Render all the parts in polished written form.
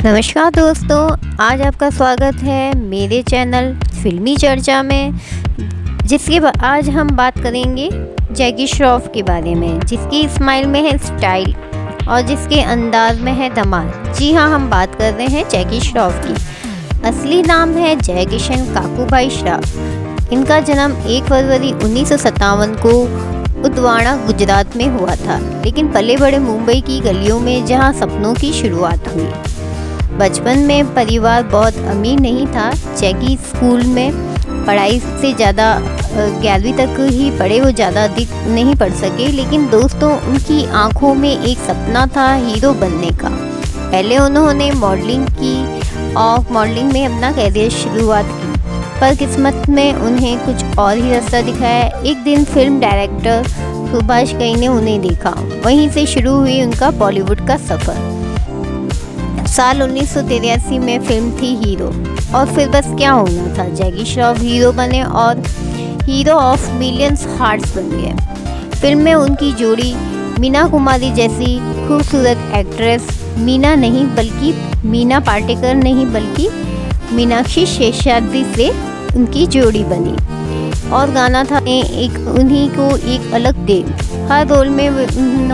नमस्कार दोस्तों, आज आपका स्वागत है मेरे चैनल फिल्मी चर्चा में। आज हम बात करेंगे जैकी श्रॉफ के बारे में, जिसकी स्माइल में है स्टाइल और जिसके अंदाज में है धमाल। जी हाँ, हम बात कर रहे हैं जैकी श्रॉफ की। असली नाम है जय किशन काकूभाई श्रॉफ। इनका जन्म 1 फरवरी 1957 को उदवाड़ा गुजरात में हुआ था, लेकिन पले बड़े मुंबई की गलियों में, जहां सपनों की शुरुआत हुई। बचपन में परिवार बहुत अमीर नहीं था। जैकी स्कूल में पढ़ाई से ज़्यादा 11वीं तक ही पढ़े, वो ज़्यादा अधिक नहीं पढ़ सके, लेकिन दोस्तों उनकी आंखों में एक सपना था हीरो बनने का। पहले उन्होंने मॉडलिंग की और मॉडलिंग में अपना करियर शुरुआत की, पर किस्मत में उन्हें कुछ और ही रास्ता दिखाया। एक दिन फिल्म डायरेक्टर सुभाष घई ने उन्हें देखा, वहीं से शुरू हुई उनका बॉलीवुड का सफ़र। साल 1983 में फिल्म थी हीरो, और फिर बस क्या होना था, जैकी श्रॉफ हीरो बने और हीरो ऑफ मिलियंस हार्ट्स बन गए। फिल्म में उनकी जोड़ी मीना कुमारी जैसी खूबसूरत एक्ट्रेस मीना पाटेकर नहीं बल्कि मीनाक्षी शेषाद्री से उनकी जोड़ी बनी। और गाना था उन्हीं को एक अलग दे। हर रोल में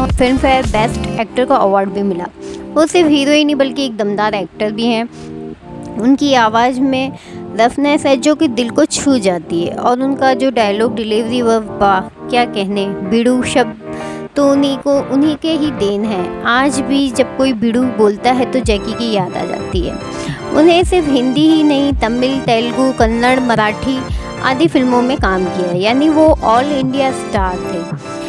फिल्म फेयर बेस्ट एक्टर का अवार्ड भी मिला। वो सिर्फ हीरो ही नहीं बल्कि एक दमदार एक्टर भी हैं। उनकी आवाज़ में रफनेस है जो कि दिल को छू जाती है, और उनका जो डायलॉग डिलीवरी, वह वाह क्या कहने। बिड़ू शब्द तो उन्हीं के ही देन है। आज भी जब कोई बिड़ू बोलता है तो जैकी की याद आ जाती है। उन्हें सिर्फ हिंदी ही नहीं, तमिल, तेलुगु, कन्नड़, मराठी आदि फिल्मों में काम किया, यानी वो ऑल इंडिया स्टार थे।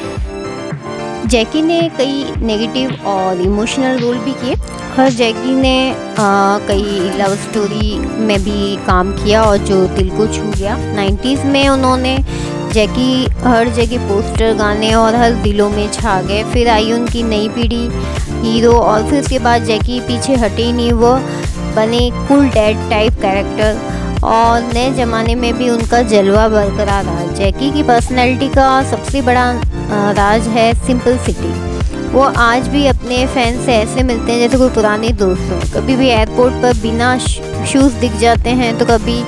जैकी ने कई नेगेटिव और इमोशनल रोल भी किए, और जैकी ने कई लव स्टोरी में भी काम किया और जो दिल को छू गया। 90s में उन्होंने जैकी हर जगह पोस्टर, गाने और हर दिलों में छा गए। फिर आई उनकी नई पीढ़ी हीरो, और फिर उसके बाद जैकी पीछे हटे ही नहीं, वो बने कूल डैड टाइप कैरेक्टर, और नए ज़माने में भी उनका जलवा बरकरार रहा। जैकी की पर्सनैलिटी का सबसे बड़ा राज है सिंपलिसिटी। वो आज भी अपने फैन से ऐसे मिलते हैं जैसे कोई पुराने दोस्त हों। कभी भी एयरपोर्ट पर बिना शूज़ दिख जाते हैं, तो कभी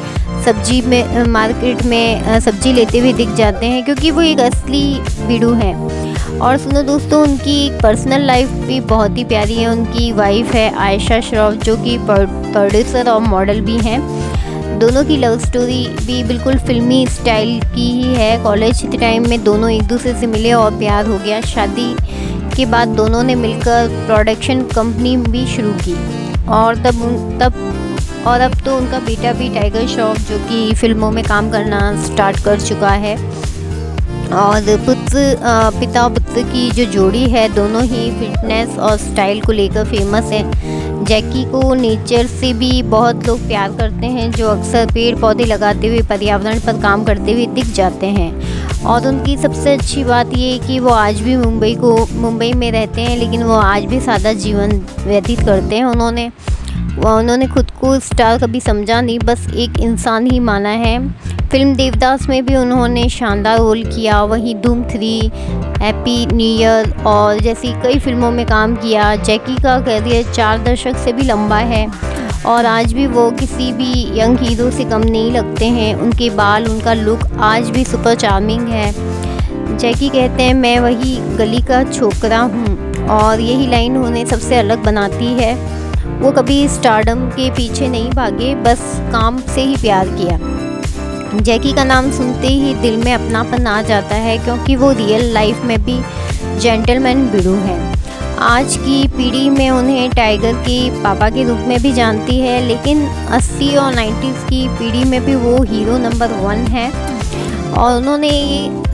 सब्जी में मार्केट में सब्जी लेते हुए दिख जाते हैं, क्योंकि वो एक असली बिड़ू हैं। और सुनो दोस्तों, उनकी पर्सनल लाइफ भी बहुत ही प्यारी है। उनकी वाइफ है आयशा श्रॉफ, जो कि प्रोड्यूसर और मॉडल भी हैं। दोनों की लव स्टोरी भी बिल्कुल फिल्मी स्टाइल की ही है। कॉलेज के टाइम में दोनों एक दूसरे से मिले और प्यार हो गया। शादी के बाद दोनों ने मिलकर प्रोडक्शन कंपनी भी शुरू की, और अब तो उनका बेटा भी टाइगर श्रॉफ, जो कि फिल्मों में काम करना स्टार्ट कर चुका है। और पिता पुत्र की जो जोड़ी है, दोनों ही फिटनेस और स्टाइल को लेकर फेमस है। जैकी को नेचर से भी बहुत लोग प्यार करते हैं, जो अक्सर पेड़ पौधे लगाते हुए पर्यावरण पर काम करते हुए दिख जाते हैं। और उनकी सबसे अच्छी बात ये है कि वो आज भी मुंबई में रहते हैं, लेकिन वो आज भी सादा जीवन व्यतीत करते हैं। उन्होंने खुद को स्टार कभी समझा नहीं, बस एक इंसान ही माना है। फिल्म देवदास में भी उन्होंने शानदार रोल किया। वहीं धूम 3, हैप्पी न्यू ईयर और जैसी कई फिल्मों में काम किया। जैकी का करियर 4 दशक से भी लंबा है, और आज भी वो किसी भी यंग हीरो से कम नहीं लगते हैं। उनके बाल, उनका लुक आज भी सुपर चार्मिंग है। जैकी कहते हैं, मैं वही गली का छोकरा हूँ, और यही लाइन उन्हें सबसे अलग बनाती है। वो कभी स्टारडम के पीछे नहीं भागे, बस काम से ही प्यार किया। जैकी का नाम सुनते ही दिल में अपनापन आ जाता है, क्योंकि वो रियल लाइफ में भी जेंटलमैन बिड़ू हैं। आज की पीढ़ी में उन्हें टाइगर के पापा के रूप में भी जानती है, लेकिन 80 और 90s की पीढ़ी में भी वो हीरो नंबर 1 है। और उन्होंने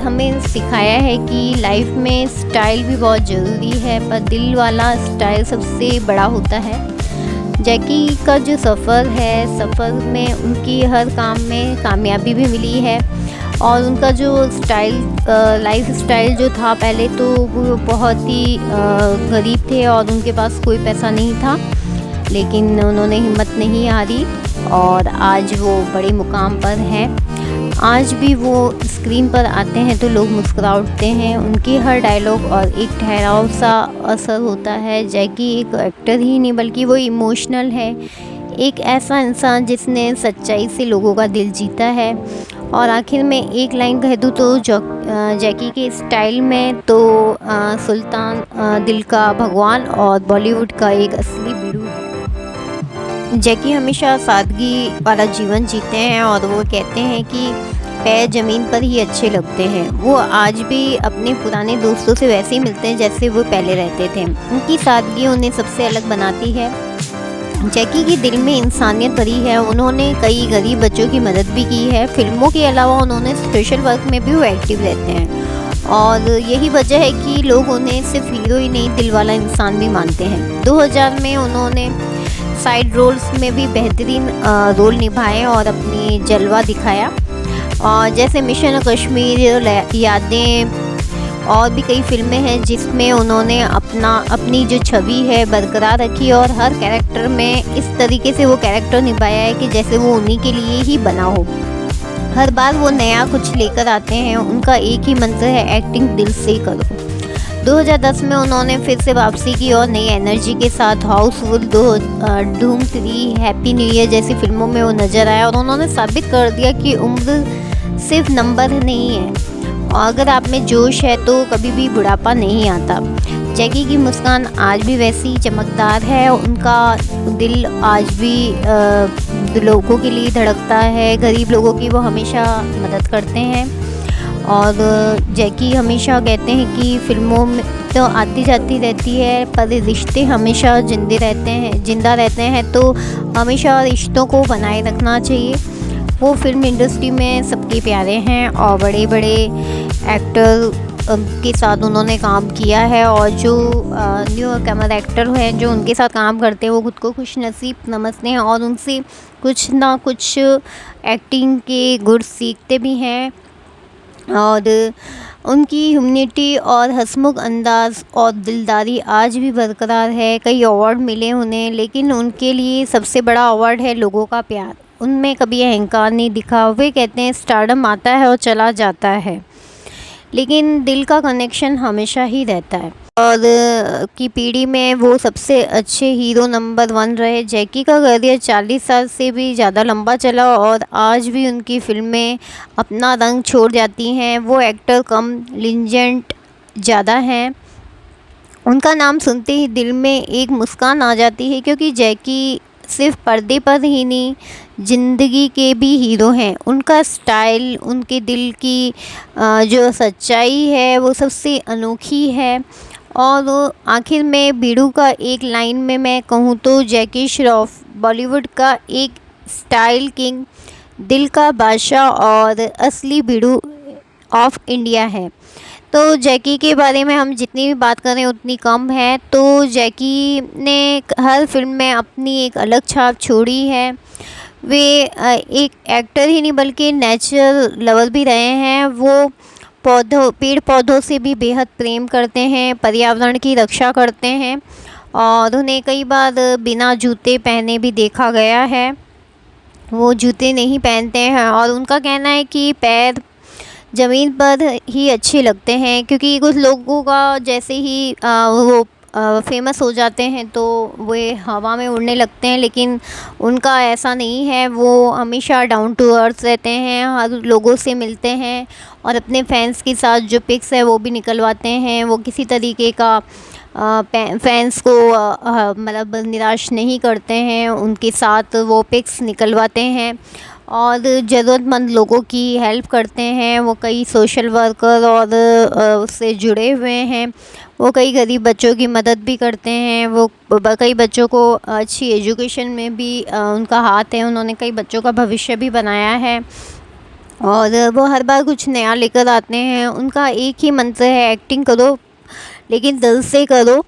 हमें सिखाया है कि लाइफ में स्टाइल भी बहुत ज़रूरी है, पर दिल वाला स्टाइल सबसे बड़ा होता है। जैकी का जो सफ़र में उनकी हर काम में कामयाबी भी मिली है। और उनका जो लाइफ स्टाइल जो था, पहले तो वो बहुत ही गरीब थे और उनके पास कोई पैसा नहीं था, लेकिन उन्होंने हिम्मत नहीं हारी और आज वो बड़े मुकाम पर हैं। आज भी वो स्क्रीन पर आते हैं तो लोग मुस्कुरा उठते हैं। उनकी हर डायलॉग और एक ठहराव सा असर होता है। जैकी एक एक्टर ही नहीं बल्कि वो इमोशनल है, एक ऐसा इंसान जिसने सच्चाई से लोगों का दिल जीता है। और आखिर में एक लाइन कह दूँ तो जैकी के स्टाइल में तो सुल्तान दिल का भगवान और बॉलीवुड का एक असली बीड़ू है। जैकी हमेशा सादगी वाला जीवन जीते हैं और वो कहते हैं कि पैर ज़मीन पर ही अच्छे लगते हैं। वो आज भी अपने पुराने दोस्तों से वैसे ही मिलते हैं जैसे वो पहले रहते थे। उनकी सादगी उन्हें सबसे अलग बनाती है। जैकी के दिल में इंसानियत भरी है। उन्होंने कई गरीब बच्चों की मदद भी की है। फिल्मों के अलावा उन्होंने सोशल वर्क में भी वो एक्टिव रहते हैं और यही वजह है कि लोग उन्हें सिर्फ हीरो ही नहीं दिल वाला इंसान भी मानते हैं। 2000 में उन्होंने साइड रोल्स में भी बेहतरीन रोल निभाए और अपनी जलवा दिखाया, और जैसे मिशन कश्मीर, यादें और भी कई फिल्में हैं जिसमें उन्होंने अपनी जो छवि है बरकरार रखी और हर कैरेक्टर में इस तरीके से वो कैरेक्टर निभाया है कि जैसे वो उन्हीं के लिए ही बना हो। हर बार वो नया कुछ लेकर आते हैं। उनका एक ही मंत्र है, एक्टिंग दिल से करो। 2010 में उन्होंने फिर से वापसी की और नई एनर्जी के साथ हाउसफुल, धूम 3, हैप्पी न्यू ईयर जैसी फिल्मों में वो नज़र आया और उन्होंने साबित कर दिया कि उम्र सिर्फ नंबर नहीं है और अगर आप में जोश है तो कभी भी बुढ़ापा नहीं आता। जैकी की मुस्कान आज भी वैसी चमकदार है। उनका दिल आज भी लोगों के लिए धड़कता है। गरीब लोगों की वो हमेशा मदद करते हैं और जैकी हमेशा कहते हैं कि फिल्मों में तो आती जाती रहती है पर रिश्ते हमेशा जिंदा रहते हैं, तो हमेशा रिश्तों को बनाए रखना चाहिए। वो फिल्म इंडस्ट्री में सबके प्यारे हैं और बड़े बड़े एक्टर के साथ उन्होंने काम किया है और जो न्यू कमर एक्टर हैं जो उनके साथ काम करते हैं वो खुद को खुशनसीब समझते हैं और उनसे कुछ ना कुछ एक्टिंग के गुण सीखते भी हैं। और उनकी ह्यूमैनिटी और हंसमुख अंदाज़ और दिलदारी आज भी बरकरार है। कई अवार्ड मिले उन्हें, लेकिन उनके लिए सबसे बड़ा अवार्ड है लोगों का प्यार। उनमें कभी अहंकार नहीं दिखा। वे कहते हैं स्टारडम आता है और चला जाता है, लेकिन दिल का कनेक्शन हमेशा ही रहता है। और की पीढ़ी में वो सबसे अच्छे हीरो नंबर 1 रहे। जैकी का करियर 40 साल से भी ज़्यादा लंबा चला और आज भी उनकी फिल्में अपना रंग छोड़ जाती हैं। वो एक्टर कम, लीजेंड ज़्यादा हैं। उनका नाम सुनते ही दिल में एक मुस्कान आ जाती है, क्योंकि जैकी सिर्फ पर्दे पर ही नहीं, ज़िंदगी के भी हीरो हैं। उनका स्टाइल, उनके दिल की जो सच्चाई है वो सबसे अनोखी है। और आखिर में बीड़ू का एक लाइन में मैं कहूँ तो जैकी श्रॉफ बॉलीवुड का एक स्टाइल किंग, दिल का बादशाह और असली बीड़ू ऑफ इंडिया है। तो जैकी के बारे में हम जितनी भी बात करें उतनी कम है। तो जैकी ने हर फिल्म में अपनी एक अलग छाप छोड़ी है। वे एक एक्टर ही नहीं बल्कि नेचर लवर भी रहे हैं। वो पेड़ पौधों से भी बेहद प्रेम करते हैं, पर्यावरण की रक्षा करते हैं और उन्हें कई बार बिना जूते पहने भी देखा गया है। वो जूते नहीं पहनते हैं और उनका कहना है कि पैर ज़मीन पर ही अच्छे लगते हैं, क्योंकि कुछ लोगों का जैसे ही वो फेमस हो जाते हैं तो वे हवा में उड़ने लगते हैं, लेकिन उनका ऐसा नहीं है। वो हमेशा डाउन टू अर्थ रहते हैं, हर लोगों से मिलते हैं और अपने फैंस के साथ जो पिक्स है वो भी निकलवाते हैं। वो किसी तरीके का फैंस को मतलब निराश नहीं करते हैं, उनके साथ वो पिक्स निकलवाते हैं और ज़रूरतमंद लोगों की हेल्प करते हैं। वो कई सोशल वर्कर और उससे जुड़े हुए हैं। वो कई गरीब बच्चों की मदद भी करते हैं। वो कई बच्चों को अच्छी एजुकेशन में भी उनका हाथ है। उन्होंने कई बच्चों का भविष्य भी बनाया है और वो हर बार कुछ नया लेकर आते हैं। उनका एक ही मंत्र है, एक्टिंग करो लेकिन दिल से करो।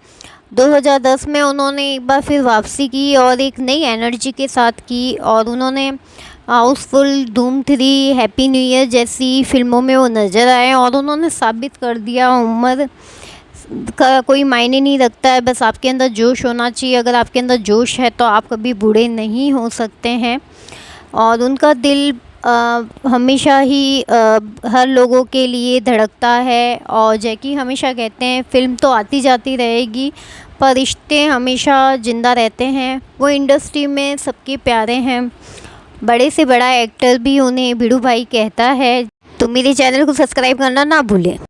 2010 में उन्होंने एक बार फिर वापसी की और एक नई एनर्जी के साथ की और उन्होंने हाउसफुल, धूम 3, हैप्पी न्यू ईयर जैसी फिल्मों में वो नज़र आए और उन्होंने साबित कर दिया उम्र का कोई मायने नहीं रखता है, बस आपके अंदर जोश होना चाहिए। अगर आपके अंदर जोश है तो आप कभी बूढ़े नहीं हो सकते हैं। और उनका दिल हमेशा ही हर लोगों के लिए धड़कता है। और जैकी हमेशा कहते हैं फ़िल्म तो आती जाती रहेगी पर रिश्ते हमेशा ज़िंदा रहते हैं। वो इंडस्ट्री में सबके प्यारे हैं, बड़े से बड़ा एक्टर भी उन्हें भिड़ू भाई कहता है। तो मेरे चैनल को सब्सक्राइब करना ना भूलें।